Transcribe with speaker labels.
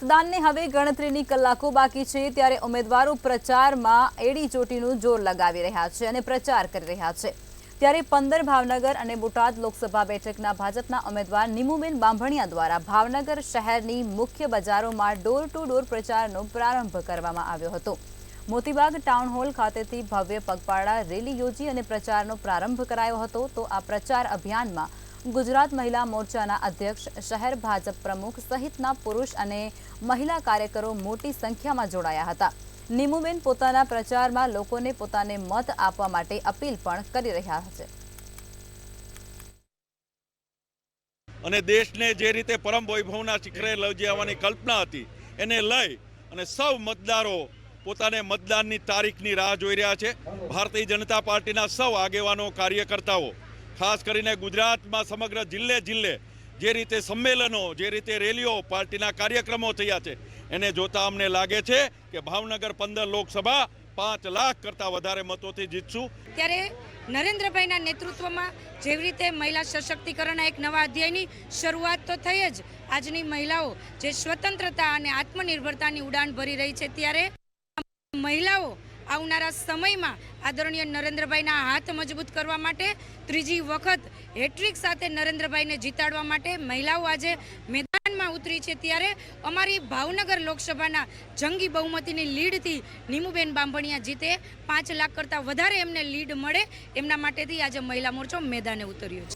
Speaker 1: મતદાનને હવે ગણતરીની કલાકો બાકી છે ત્યારે ઉમેદવારો પ્રચારમાં એડી ચોટીનું જોર લગાવી રહ્યા છે અને પ્રચાર કરી રહ્યા છે। ત્યારે 15 ભાવનગર અને બોટાદ લોકસભા બેઠકના ભાજપના ઉમેદવાર નિમુબેન બાંભણિયા દ્વારા ભાવનગર શહેરની મુખ્ય બજારોમાં ડોર ટુ ડોર પ્રચારનો પ્રારંભ કરવામાં આવ્યો હતો। મોતીબાગ ટાઉન હોલ ખાતેથી ભવ્ય પગપાળા રેલી યોજી અને પ્રચારનો પ્રારંભ કરાયો હતો। તો આ પ્રચાર અભિયાનમાં ગુજરાત મહિલા મોરચાના અધ્યક્ષ, શહેર ભાજપ પ્રમુખ સહિતના પુરુષ અને મહિલા કાર્યકરો મોટી સંખ્યામાં જોડાયા હતા। નિમુબેન પોતાના પ્રચારમાં લોકોને પોતાને મત આપવા માટે અપીલ પણ કરી રહ્યા છે।
Speaker 2: અને દેશને જે રીતે પરમ વૈભવના શિખરે લઈ જવાની કલ્પના હતી એને લઈ અને સૌ મતદારો પોતાને મતદાનની તારીખની રાહ જોઈ રહ્યા છે। ભારતીય જનતા પાર્ટીના સૌ આગેવાનો, કાર્યકર્તાઓ ખાસ કરીને ગુજરાતમાં સમગ્ર જિલ્લે જે રીતે સંમેલનો, જે રીતે રેલીઓ, પાર્ટીના કાર્યક્રમો થયા છે એને જોતા અમને લાગે છે કે ભાવનગર 15 લોકસભા 5 લાખ કરતાં વધારે મતોથી જીતશું।
Speaker 3: ત્યારે નરેન્દ્રભાઈના નેતૃત્વમાં જેવી રીતે મહિલા સશક્તિકરણના એક નવા અધ્યાયની શરૂઆત તો થઈ જ આજની મહિલાઓ જે સ્વતંત્રતા અને આત્મનિર્ભરતાની ઉડાન ભરી રહી છે, ત્યારે મહિલાઓ આવનારા સમયમાં આદરણીય નરેન્દ્રભાઈના હાથ મજબૂત કરવા માટે ત્રીજી વખત હેટ્રિક સાથે નરેન્દ્રભાઈને જીતાડવા માટે મહિલાઓ આજે મેદાનમાં ઉતરી છે। ત્યારે અમારી ભાવનગર લોકસભાના જંગી બહુમતીની લીડથી નિમુબેન બાંભણિયા જીતે, 5 લાખ કરતાં વધારે એમને લીડ મળે એમના માટેથી આજે મહિલા મોરચો મેદાને ઉતર્યો છે।